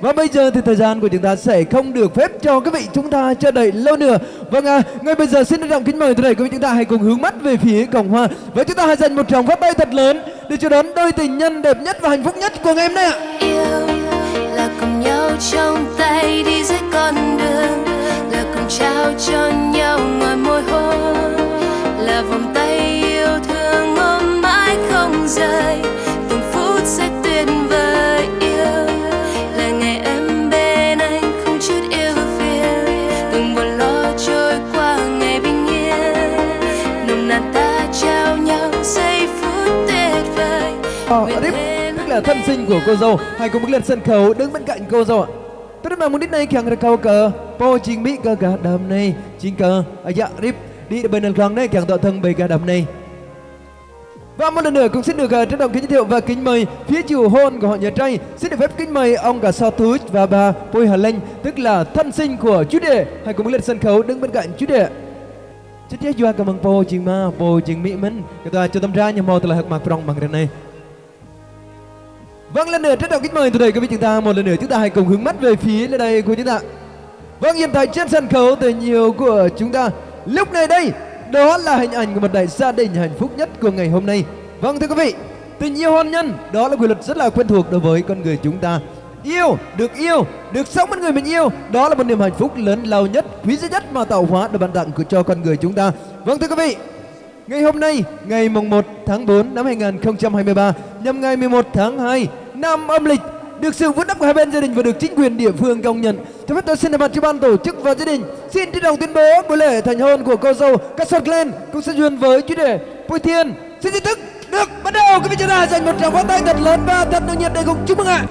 Và bây giờ thì thời gian của chúng ta sẽ không được phép cho quý vị chúng ta chờ đợi lâu nữa. Vâng, ngay bây giờ xin trân trọng kính mời quý vị chúng ta hãy cùng hướng mắt về phía cổng hoa và chúng ta hãy dành một tràng pháo tay thật lớn để chào đón đôi tình nhân đẹp nhất và hạnh phúc nhất của ngày hôm nay ạ. Yêu là cùng nhau trong tay đi dưới con đường, là cùng trao cho nhau ngọt môi hôn, là vòng tay yêu thương ôm mãi không rời, từng phút sẽ tuyệt vời. Yêu là ngày em bên anh không chút yêu phiền, từng buồn lo trôi qua ngày bình yên, nồng nàn ta trao nhau giây phút tuyệt vời. Tức là thân sinh của cô dâu, hãy cùng bước lên sân khấu đứng bên cạnh cô dâu ạ. Tôi đã mang muốn đến đây kèng ra câu cờ po chính mỹ cơ cả đầm này chính cờ dạ rip đi bên lần khang này kèng tọa thân bề cả đầm này. Và một lần nữa cũng xin được trân trọng kính giới thiệu và kính mời phía chiều hôn của họ nhà trai, xin được phép kính mời ông cả Sa Tú và bà Poi Hà Linh, tức là thân sinh của chú rể, hãy cùng bước lên sân khấu đứng bên cạnh chú rể. Chắc chắn doa cảm ơn po chính ma po chính mỹ mình cái tòa cho tâm ra nhà mò từ là hạc mạc trong bằng này. Vâng, lần nữa trân trọng kính mời từ đây quý vị chúng ta một lần nữa chúng ta hãy cùng hướng mắt về phía lên đây của chúng ta. Vâng, hiện tại trên sân khấu tình yêu của chúng ta lúc này đây đó là hình ảnh của một đại gia đình hạnh phúc nhất của ngày hôm nay. Vâng thưa quý vị, tình yêu hôn nhân đó là quy luật rất là quen thuộc đối với con người chúng ta. Yêu, được sống với người mình yêu, đó là một niềm hạnh phúc lớn lao nhất, quý giá nhất mà tạo hóa được ban tặng cho con người chúng ta. Vâng thưa quý vị, ngày hôm nay, ngày mùng 1 tháng 4 năm 2023, nhằm ngày 11 tháng 2 năm âm lịch, được sự vun đắp của hai bên gia đình và được chính quyền địa phương công nhận, cho phép tôi xin thay mặt cho ban tổ chức và gia đình xin trân trọng tuyên bố buổi lễ thành hôn của cô dâu Cát Sọt Lên cũng sẽ duyên với chú rể Poi Thiên xin chính thức được bắt đầu. Quý vị chúng ta dành một tràng pháo tay thật lớn và thật nồng nhiệt để cùng chúc mừng ạ.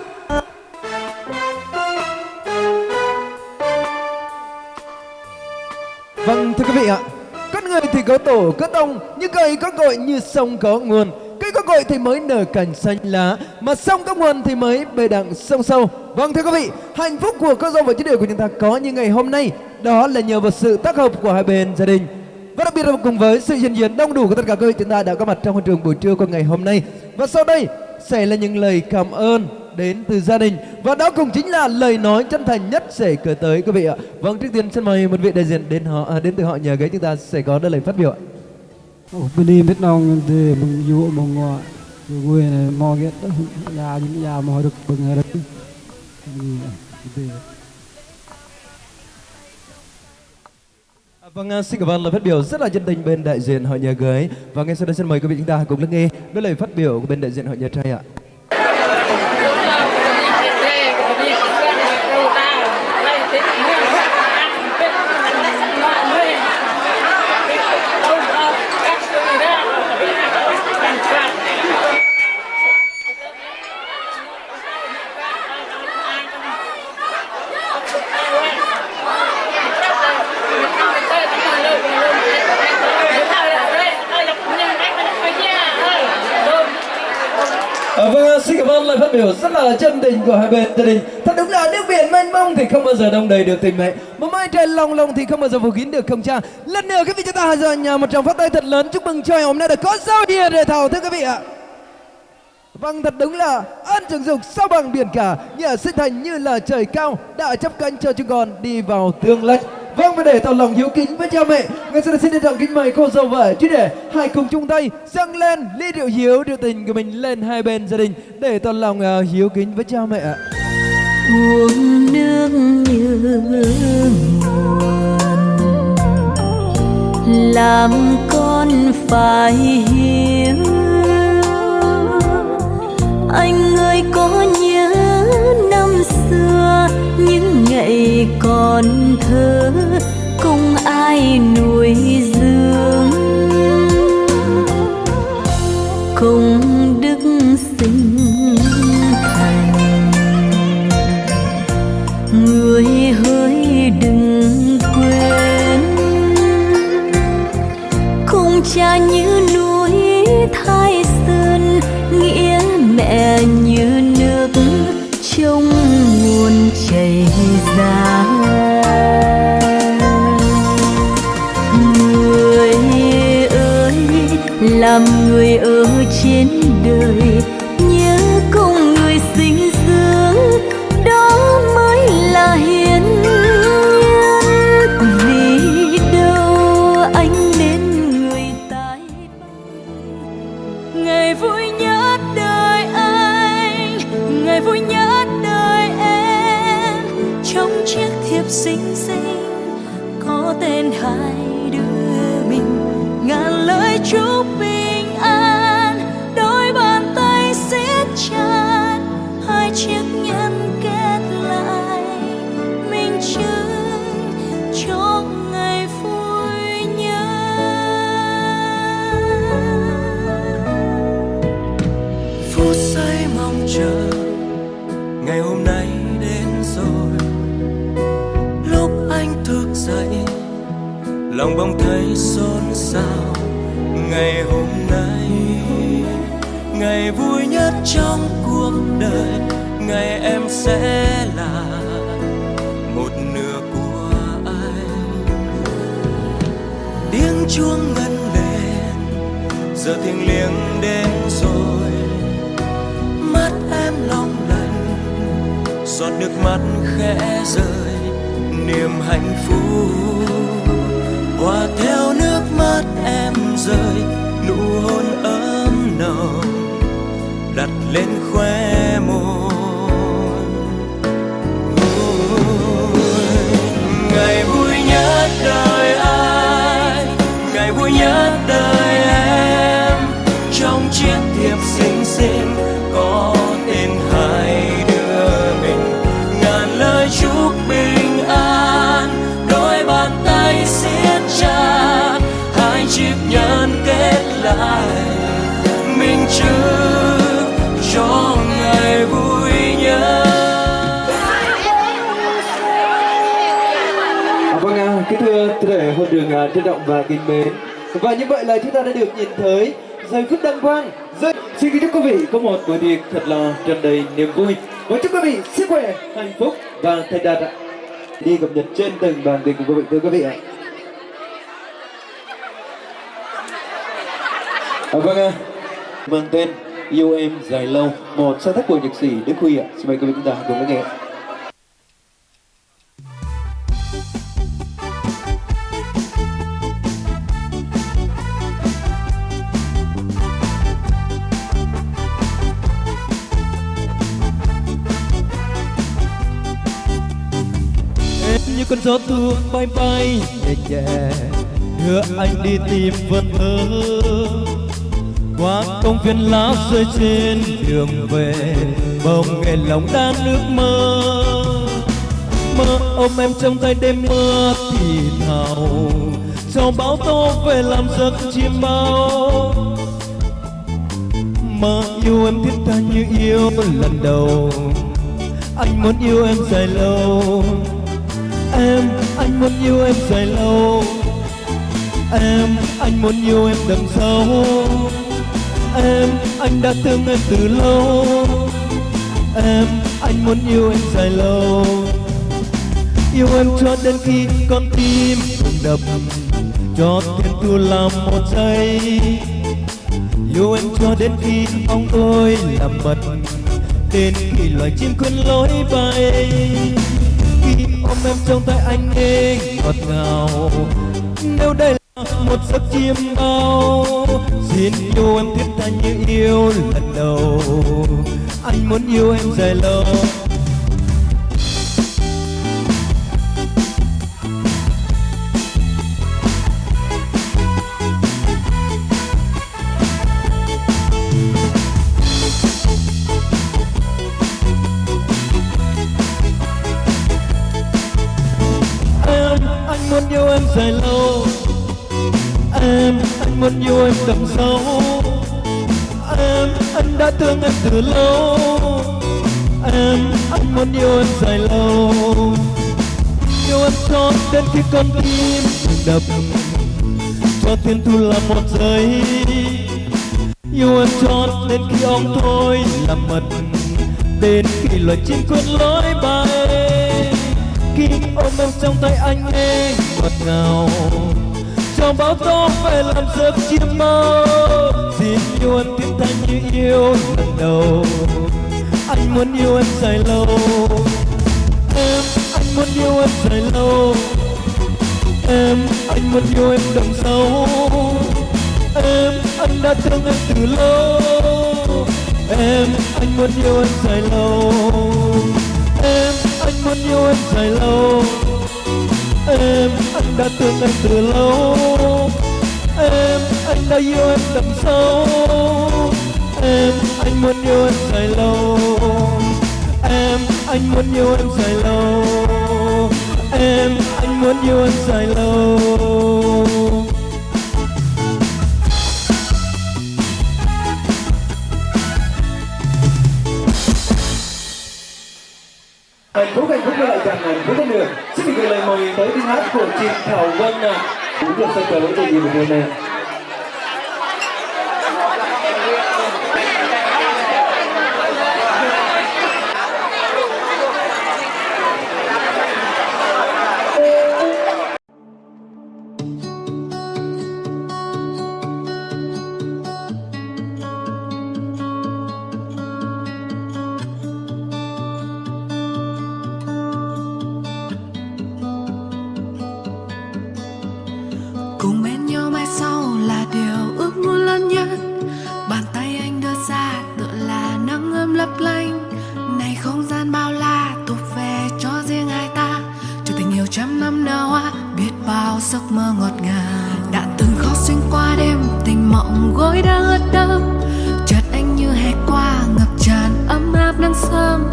Vâng thưa quý vị ạ, con người thì có tổ có tông, như cây có cội như sông có nguồn. Cây có cội thì mới nở cành xanh lá, mà sông có nguồn thì mới bề đặng sông sâu. Vâng thưa quý vị, hạnh phúc của cô dâu và chú rể của chúng ta có như ngày hôm nay đó là nhờ vào sự tác hợp của hai bên gia đình, và đặc biệt là cùng với sự hiện diện đông đủ của tất cả quý vị chúng ta đã có mặt trong hội trường buổi trưa của ngày hôm nay. Và sau đây sẽ là những lời cảm ơn đến từ gia đình, và đó cũng chính là lời nói chân thành nhất sẽ gửi tới quý vị ạ. Vâng, trước tiên xin mời một vị đại diện đến từ họ nhà gái chúng ta sẽ có lời phát biểu ạ. Bên đi biết nông thì mình dụ mong ngọ người này mò ghét nhà những nhà mò được bừng hay được. Vâng, xin cảm ơn lời phát biểu rất là chân tình bên đại diện họ nhà gái. Và ngay sau đây xin mời quý vị chúng ta cùng lắng nghe đôi lời phát biểu của bên đại diện họ nhà trai ạ. Vâng, xin cảm ơn lời phát biểu rất là chân tình của hai bên gia đình. Thật đúng là nước biển mênh mông thì không bao giờ đông đầy được tình mẹ, mà mây trời lòng lòng thì không bao giờ phủ kín được không cha. Lần nữa quý vị chúng ta hãy dành một tràng pháo tay thật lớn chúc mừng cho ngày hôm nay đã có dâu địa rể thảo thưa quý vị ạ. Vâng, thật đúng là ân trường dục sao bằng biển cả, nhà sinh thành như là trời cao đã chấp cánh cho chúng con đi vào tương lai. Vâng, và để tỏ lòng hiếu kính với cha mẹ, ngay sau đây xin trân trọng kính mời cô dâu và chú rể hãy cùng chung tay dâng lên ly rượu hiếu rượu tình của mình lên hai bên gia đình để tỏ lòng hiếu kính với cha mẹ ạ. Uống nước như nguồn, làm con phải hiếu. Anh ơi có nhớ năm xưa những ngày còn thơ không ai nuôi dưỡng, không đức sinh thành. Người hỡi đừng quên, không cha như núi Thái Sơn, nghĩa mẹ như nước trong nguồn chảy ra. Người ơi làm người ở trên đời, nhớ công người sinh dưỡng đó thiệp xinh xinh có tên hai đứa mình, ngàn lời chúc bình an, đôi bàn tay siết chặt, hai chiếc nhẫn kết lại minh chứng cho ngày vui nhớ. Phút giây mong chờ ngày hôm nay đến rồi, lúc anh thức dậy lòng bỗng thấy xôn xao. Ngày hôm nay ngày vui nhất trong cuộc đời, ngày em sẽ là một nửa của anh. Tiếng chuông ngân lên, giờ thiêng liêng đến rồi, mắt em long lanh, giọt nước mắt khẽ rơi, niềm hạnh phúc hòa theo nước mắt em rơi, nụ hôn ấm nồng đặt lên khóe môi. Ngày vui nhất đời anh, ngày vui nhất đời em, trong chiếc thiệp xinh xinh có tên hai đứa mình, ngàn lời chúc bình an, đôi bàn tay siết chặt, hai chiếc nhẫn kết lại minh chứng cho ngày vui nhớ. Vâng, kính thưa toàn thể hội trường trân trọng và kính mến, và như vậy là chúng ta đã được nhìn thấy giây phút đăng quang. Xin kính chúc quý vị có một buổi tiệc thật là tràn đầy niềm vui, và chúc quý vị sức khỏe, hạnh phúc và thành đạt ạ. Đi cập nhật trên từng bàn tiệc của quý vị, thưa quý vị ạ. Vâng, mang tên Yêu Em Dài Lâu, một sáng tác của nhạc sĩ Đức Huy ạ. Xin mời quý vị chúng ta cùng lắng nghe. Em như con gió thu bay bay nhẹ nhẹ, đưa anh đi tìm vần thơ qua công viên lá rơi trên đường về, bỗng nghe lòng đan nước mơ. Mơ ôm em trong tay đêm mưa thì thào, sau bão tố về làm giấc chim bao. Mơ yêu em thiết tha như yêu lần đầu, anh muốn yêu em dài lâu. Anh muốn yêu em dài lâu. Anh muốn yêu em đậm sâu. Anh đã thương em từ lâu. Anh muốn yêu em dài lâu. Yêu em cho đến khi con tim không đập, cho thiên thu làm một giây. Yêu em cho đến khi ong tôi làm mật, đến khi loài chim quên lối bay. Khi ôm em trong tay anh nghe ngọt ngào, nếu đây là một giấc chiêm bao, xin yêu em thiết tha như yêu lần đầu. Anh muốn yêu em dài lâu. Anh muốn yêu em dài lâu. Anh muốn yêu em đậm sâu. Anh đã thương em từ lâu. Anh muốn yêu em dài lâu. Yêu em cho đến khi con tim đập, cho thiên thu là một giây. Yêu em cho đến khi ong thôi làm mật, đến khi loài chim quên lối bay. Khi ôm em trong tay anh nghe ngọt ngào, trong bão tố về làm giấc chim mơ. Xin yêu em thiết tha như yêu lần đầu. Anh muốn yêu em dài lâu. Anh muốn yêu em dài lâu. Anh muốn yêu em đậm sâu. Anh đã thương em từ lâu. Anh muốn yêu em dài lâu. Anh muốn yêu em dài lâu. Em, anh đã thương em từ lâu. Em, anh đã yêu em đậm sâu. Em, anh muốn yêu em dài lâu. Em, anh muốn yêu em dài lâu. Em, anh muốn yêu em dài lâu. Hạnh phúc với lại chàng hạnh phúc hơn nữa. Xin được gửi lời mời tới tiếng hát của chị Thảo Vân ạ. Cũng được sân khấu để nhìn một điều này. Cùng bên nhau mai sau là điều ước muốn lớn nhất. Bàn tay anh đưa ra tựa là nắng ấm lấp lánh. Này không gian bao la thuộc về cho riêng hai ta. Cho tình yêu trăm năm nở hoa, biết bao giấc mơ ngọt ngào. Đã từng khó xuyên qua đêm, tình mộng gối đã ướt đẫm. Chợt anh như hè qua ngập tràn ấm áp nắng sớm.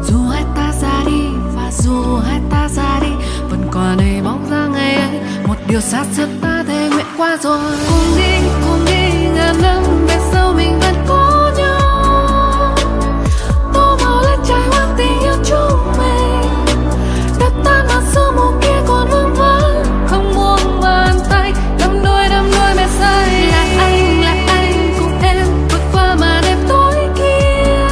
Dù hai ta ra đi và dù hai ta ra đi, vẫn còn đây bóng dáng ngày ấy. Một điều xa xưa ta thề nguyện qua rồi. Cùng đi ngàn năm về sau mình vẫn có nhau. Tô màu lên trái hoa tình yêu chúng mình. Đất tan màn sương mù kia còn vương vấn. Không buông bàn tay, đắm đuôi mê say. Là anh cùng em vượt qua màn đêm tối kia.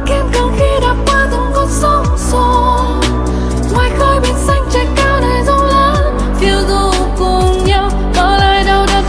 Kiên cường khi đạp qua từng con sóng xô. Ngoài khơi biển xanh trời cao này rộng lớn. Phiêu du cùng nhau, bỏ lại đau đớn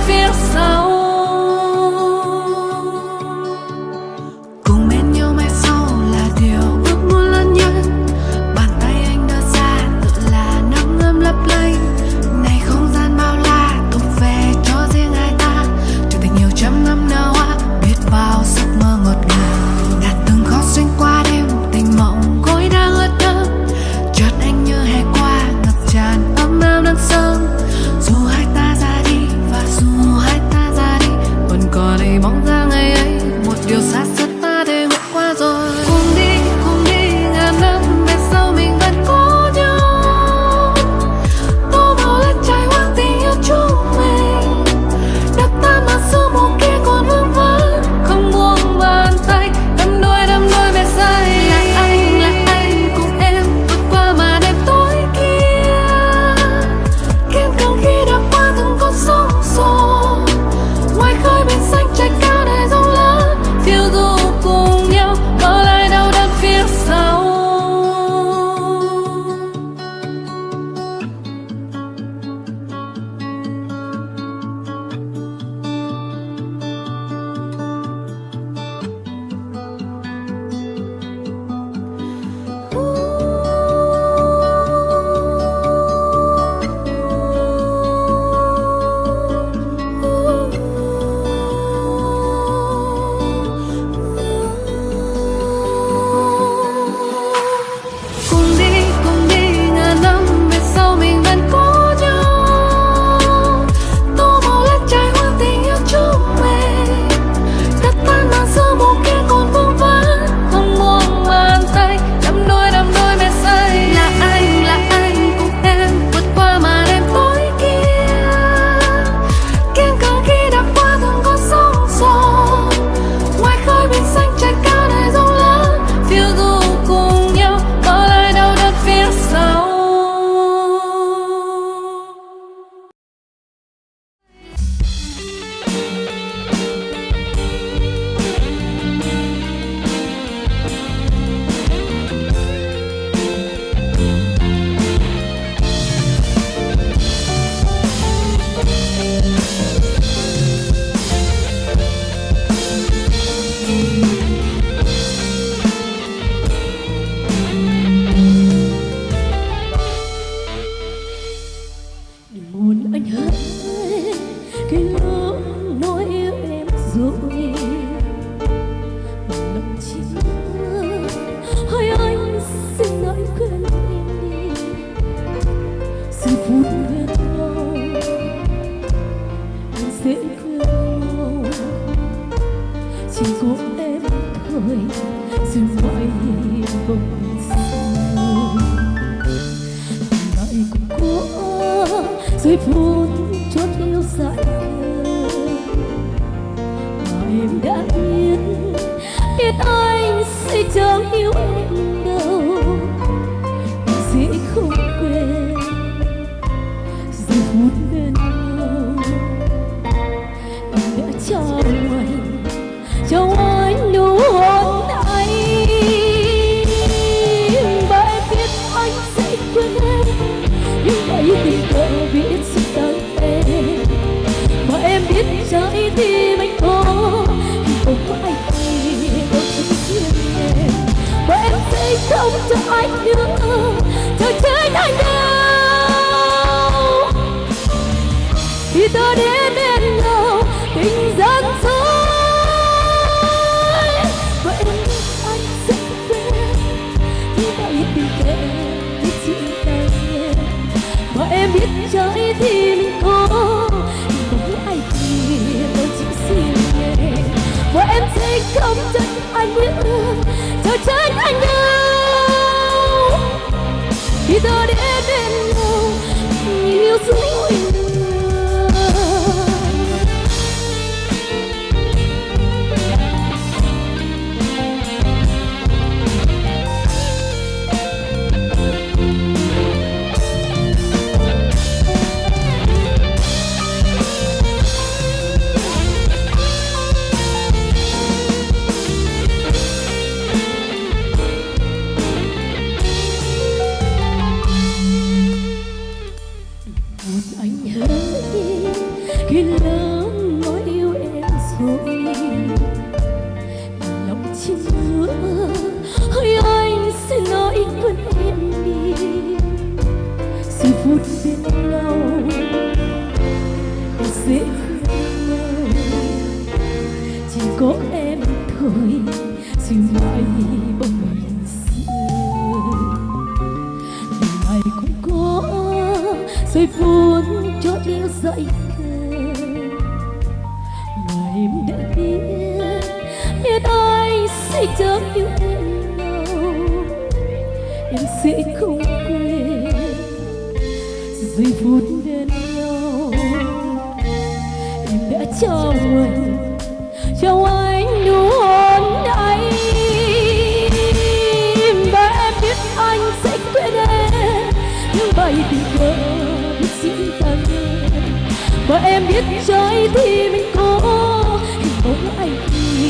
giây phút chót yêu dại mà em đã biết anh sẽ chẳng yêu em đâu, sẽ không quên giây phút bên nhau. Em đã trao anh nụ hôn ấy, và em biết anh sẽ quên em, nhưng vậy tình cờ biết sự tận em, và em biết trái tim anh có không có ai thì đâu chỉ riêng em, và em sẽ không cho anh nữa, cho trái anh đâu. Khi ta đến bên nhau tình gian dối, và em biết anh sẽ quên, như vậy tình cờ biết chỉ tay em, và em biết trái tim mình có không ai thì đâu chỉ riêng em, và em sẽ không trách anh nữa, cho trách anh đâu. Khi ta đến bên nhau yêu dối khi lớn nói yêu em rồi, lòng chim nữa hỡi anh sẽ nói quên em đi. Giây phút bên nhau dễ thương, chỉ có em thôi dịu mãi bóng hình xưa. Đời này cũng có giây phút chót yêu dại mà em đã biết anh sẽ chẳng yêu em đâu, em sẽ không quên giây phút bên nhau. Em đã trao anh nụ hôn ấy, và em biết anh sẽ quên em, nhưng vậy tình cờ biết xin tặng em, và em biết trái tim mình có không anh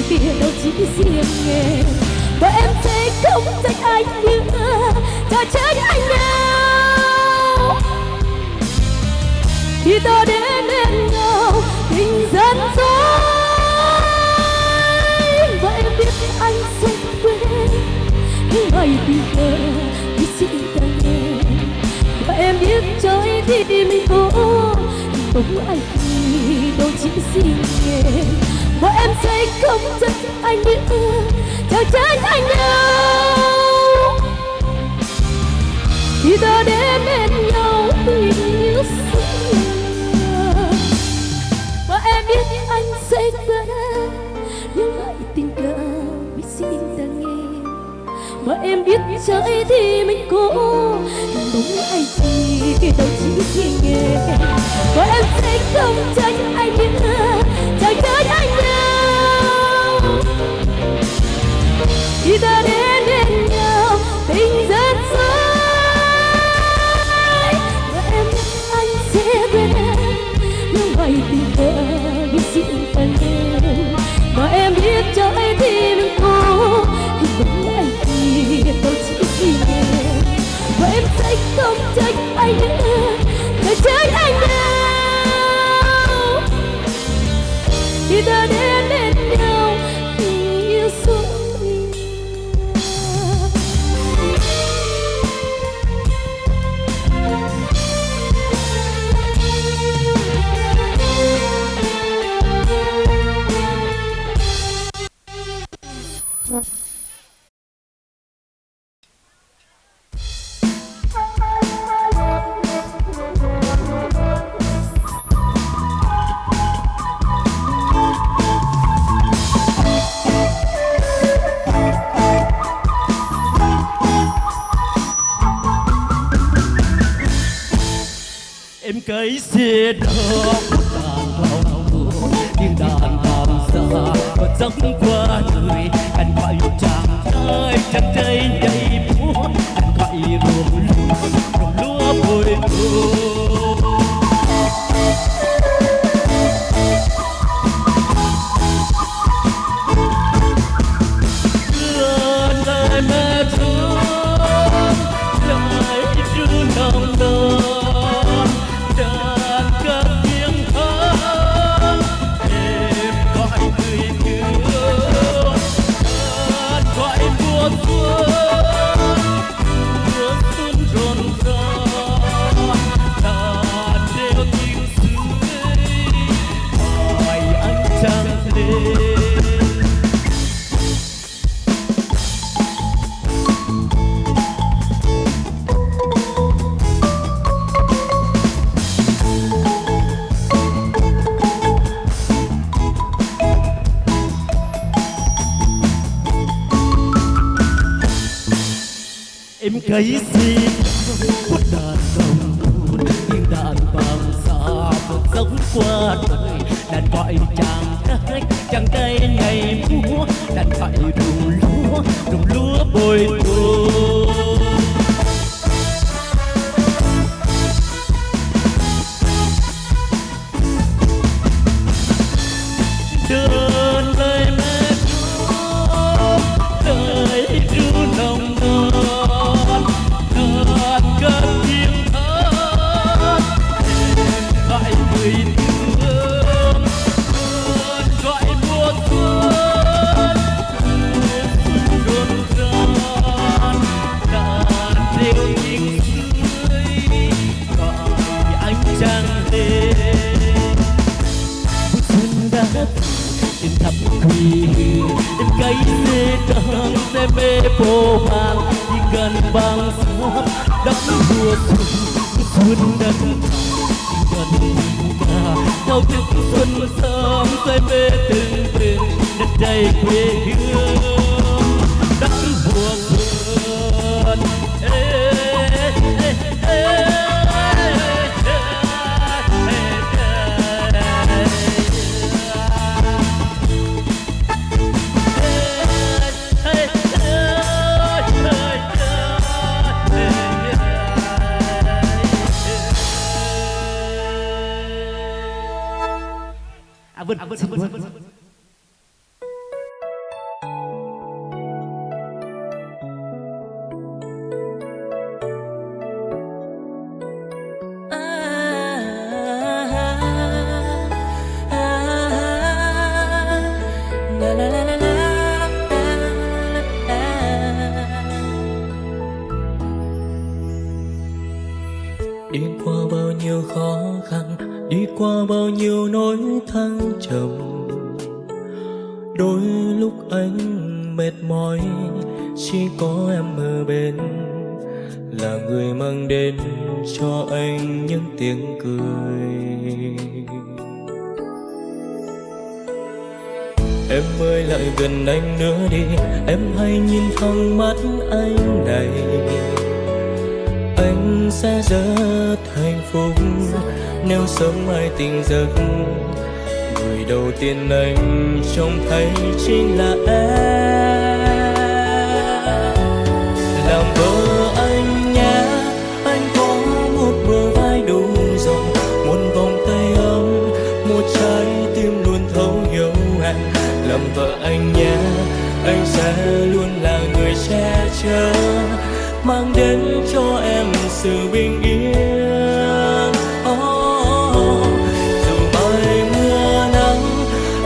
thì đâu chỉ riêng em, và em sẽ không trách anh nữa, cho trách anh đâu. Khi ta đến bên nhau tình gian dối, và em biết anh sẽ quên, nhưng vậy tình cờ biết xin tặng em, và em biết trái tim mình có không ai thì đâu chỉ riêng em, và em sẽ không trách anh nữa, cho trách anh đâu. Khi ta đến bên nhau tình yêu xưa, và em biết anh sẽ quên, nhưng lại tình cờ biết xin tặng em, và em biết trái tim mình có không ai thì đâu chỉ riêng em, và em sẽ không trách anh nữa, chẳng trách anh đâu. Khi ta đến bên nhau tình gian dối, và em biết anh sẽ quên em, nhưng vậy tình cờ biết xin tặng em, và em biết trái tim mình có không ai thì đâu chỉ riêng em, và em sẽ không trách anh nữa, để trách anh đâu. Khi ta đến bên nhau tình yêu dối. Em cấy xe đò hút đàn vào buồn tiếng đàn vang xa và dẫm qua đời anh gọi chàng trai đầy buồn anh gọi ruộng lúa bồi bồi lời mẹ thương lời ru nồng nàn đàn ca tiếng hát em gọi người thương đàn gọi mùa xuân rộn ràng đàn reo tiếng dưới hỏi anh trăng lên. Em cấy xin hút đàn đồng buồn tiếng đàn vang xa vượt dẫm qua đời đàn gọi chàng trai ngày múa đàn gọi rụng lúa bồi bồi đơn lời mẹ thương lời ru nồng nàn đàn ca tiếng hát em gọi người thương gọi mùa xuân rộn ràng đàn reo tiếng dưới gọi anh trăng lên bước xuân đã trên tháp quỳ em cấy xe đàn xe mê vô vàng đi gần bằng sát đất mùa xuân đất gần cả theo tiếng xuân sớm say mê từng đất đầy quê hương đất mùa xuân Vân. Đi qua bao nhiêu khó khăn, đi qua bao nhiêu nỗi thăng trầm, đôi lúc anh mệt mỏi chỉ có em ở bên, là người mang đến cho anh những tiếng cười. Em ơi lại gần anh nữa đi, em hãy nhìn thẳng mắt anh này, anh sẽ rất hạnh phúc nếu sớm mai tỉnh giấc. Người đầu tiên anh trông thấy chính là em, làm vợ anh nhé. Anh có một bờ vai đủ rộng, một vòng tay ấm, một trái tim luôn thấu hiểu em. Làm vợ anh nhé, anh sẽ luôn là người che chở, mang đến cho em sự bình yên. Dù mai mưa nắng,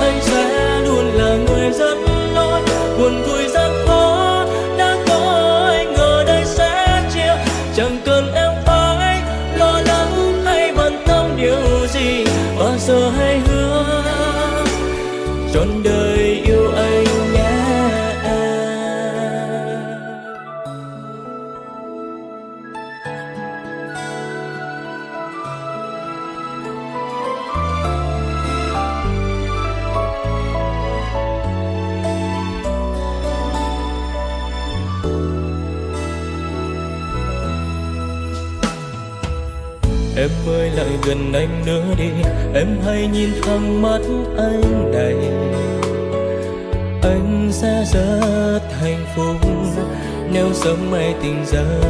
anh sẽ luôn là người dẫn lối. Buồn vui gian khó đã có anh ở đây sẽ chia, chẳng cần em phải lo lắng hay bận tâm điều gì. Bao giờ hãy hứa trọn đời yêu anh nhé. Em ơi lại gần anh nữa đi, em hãy nhìn thẳng mắt anh này. Anh sẽ rất hạnh phúc nếu sớm mai tỉnh giấc.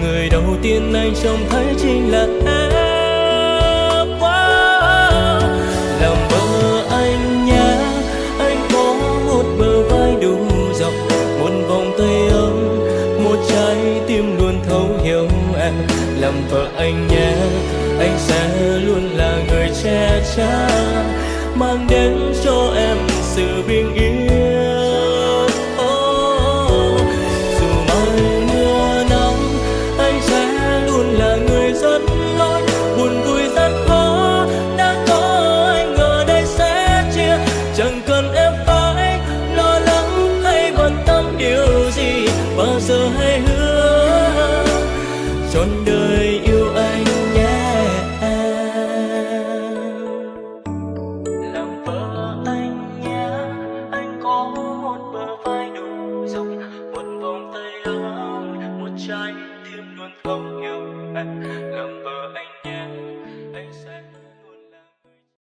Người đầu tiên anh trông thấy chính là em. Làm vợ anh nhé, anh có một bờ vai đủ rộng, một vòng tay ấm, một trái tim luôn thấu hiểu em. Làm vợ anh nhé, anh sẽ luôn là người che chở, mang đến cho em sự bình yên. Dù mai mưa nắng, anh sẽ luôn là người dẫn lối. Buồn vui rất khó, đã có anh ở đây sẽ chia. Chẳng cần em phải lo lắng hay bận tâm điều gì, bao giờ hãy hứa trọn đời yêu anh nhé. Làm vợ anh nhé, anh có một bờ vai đủ rộng, một vòng tay ấm, một trái tim luôn thấu hiểu em. Làm vợ anh nhé, anh sẽ